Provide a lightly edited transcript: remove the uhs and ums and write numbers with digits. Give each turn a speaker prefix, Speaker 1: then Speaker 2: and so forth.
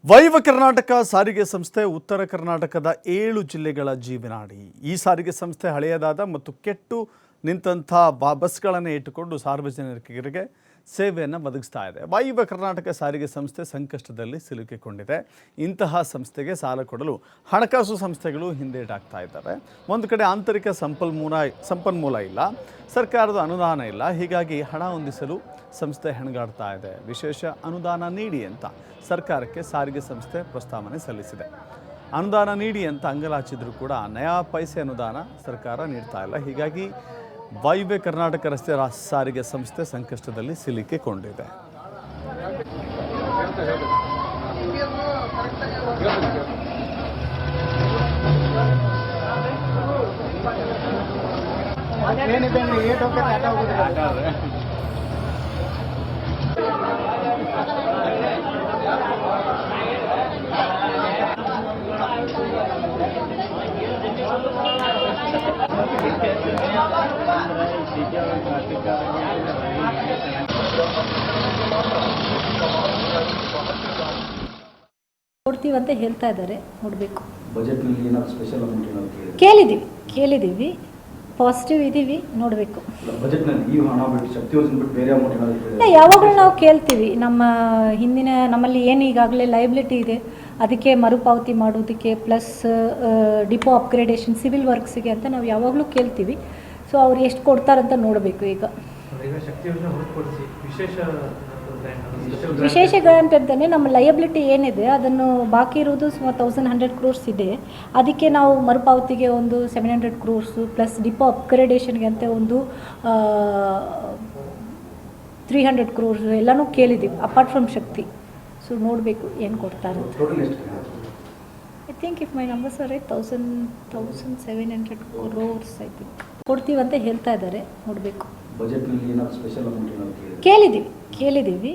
Speaker 1: Viva Karnataka ಸಾರಿಗೆ ಸಂಸ್ಥೆ ಉತ್ತರ ಕರ್ನಾಟಕದ 7 ಜಿಲ್ಲೆಗಳ ಜೀವನಾಡಿ. ಈ ಸಾರಿಗೆ ಸಂಸ್ಥೆ ಹಳೆಯದಾದ ಮತ್ತು ಕೆಟ್ಟು ನಿಂತಹ ಬಸ್ಗಳನ್ನು ಇಟ್ಟುಕೊಂಡು ಸಾರ್ವಜನಿಕರಿಗೆ ಸೇವೆಯನ್ನು ಒದಗಿಸ್ತಾ ಇದೆ. ವೈವ ಕರ್ನಾಟಕ ಸಾರಿಗೆ ಸಂಸ್ಥೆ ಸಂಕಷ್ಟದಲ್ಲಿ ಸಿಲುಕಿಕೊಂಡಿದೆ. ಇಂತಹ ಸಂಸ್ಥೆಗೆ ಸಾಲ ಕೊಡಲು ಹಣಕಾಸು ಸಂಸ್ಥೆಗಳು ಹಿಂದೇಟಾಗ್ತಾ ಇದ್ದಾರೆ. ಒಂದು ಕಡೆ ಆಂತರಿಕ ಸಂಪನ್ಮೂಲ ಇಲ್ಲ, ಸರ್ಕಾರದ ಅನುದಾನ ಇಲ್ಲ. ಹೀಗಾಗಿ ಹಣ ಹೊಂದಿಸಲು ಸಂಸ್ಥೆ ಹೆಣಗಾಡ್ತಾ ಇದೆ. ವಿಶೇಷ ಅನುದಾನ ನೀಡಿ ಅಂತ ಸರ್ಕಾರಕ್ಕೆ ಸಾರಿಗೆ ಸಂಸ್ಥೆ ಪ್ರಸ್ತಾವನೆ ಸಲ್ಲಿಸಿದೆ. ಅನುದಾನ ನೀಡಿ ಅಂತ ಅಂಗಲಾಚಿದ್ರು ಕೂಡ ನಯಾ ಪೈಸೆ ಅನುದಾನ ಸರ್ಕಾರ ನೀಡ್ತಾ ಇಲ್ಲ. ಹೀಗಾಗಿ ವೈವೆ ಕರ್ನಾಟಕ ರಸ್ತೆ ಸಾರಿಗೆ ಸಂಸ್ಥೆ ಸಂಕಷ್ಟದಲ್ಲಿ ಸಿಲುಕಿಕೊಂಡಿದೆ.
Speaker 2: ಕೊಡ್ತೀವಂತ ಹೇಳ್ತಾ ಇದ್ದಾರೆ, ನೋಡಬೇಕು.
Speaker 3: ಬಜೆಟ್ನಲ್ಲಿ ಏನಾದರೂ ಸ್ಪೆಷಲ್ ಅಮೌಂಟ್
Speaker 2: ಕೇಳಿದ್ದೀವಿ, ಪಾಸಿಟಿವ್ ಇದ್ದೀವಿ, ನೋಡಬೇಕು.
Speaker 3: ಬಜೆಟ್ನಲ್ಲಿ ಈ ಹಣ ಬಿಟ್ಟು ಶಕ್ತಿ ಯೋಜನೆ ಬಿಟ್ಟು ಬೇರೆ ಅಮೌಂಟ್ ಏನಾದರೂ
Speaker 2: ಯಾವಾಗಲೂ ನಾವು ಕೇಳ್ತೀವಿ. ನಮ್ಮಲ್ಲಿ ಏನು ಈಗಾಗಲೇ ಲಯಬಿಲಿಟಿ ಇದೆ, ಅದಕ್ಕೆ ಮರುಪಾವತಿ ಮಾಡೋದಕ್ಕೆ ಪ್ಲಸ್ ಡಿಪೋ ಅಪ್ಗ್ರೇಡೇಷನ್ ಸಿವಿಲ್ ವರ್ಕ್ಸಿಗೆ ಅಂತ ನಾವು ಯಾವಾಗಲೂ ಕೇಳ್ತೀವಿ. ಸೊ ಅವ್ರು ಎಷ್ಟು ಕೊಡ್ತಾರಂತ ನೋಡಬೇಕು. ಈಗ ವಿಶೇಷ ಗ್ರಾಂಟ್ ಅಂತಲೇ ನಮ್ಮ ಲಯಬಿಲಿಟಿ ಏನಿದೆ ಅದನ್ನು ಬಾಕಿ ಇರೋದು 1100 crores ಇದೆ. ಅದಕ್ಕೆ ನಾವು ಮರುಪಾವತಿಗೆ ಒಂದು 700 crores ಪ್ಲಸ್ ಡಿಪೋ ಅಪ್ಗ್ರೇಡೇಷನ್ಗೆ ಅಂತ ಒಂದು 300 crores ಎಲ್ಲನೂ ಕೇಳಿದ್ದೀವಿ ಅಪಾರ್ಟ್ ಫ್ರಮ್ ಶಕ್ತಿ. ಸೊ ನೋಡಬೇಕು ಏನು ಕೊಡ್ತಾರೆ ಅಂತ. I think if my numbers are right 1700 crores I think ಕೊಡ್ತೀವಂತ ಹೇಳ್ತಾ ಇದ್ದಾರೆ, ನೋಡಬೇಕು.
Speaker 3: ಬಜೆಟ್ನಲ್ಲಿ ಏನಾದರೂ ಸ್ಪೆಷಲ್ ಅಮೌಂಟ್ ಏನಾದರೂ
Speaker 2: ಕೇಳಿದ್ದೀವಿ.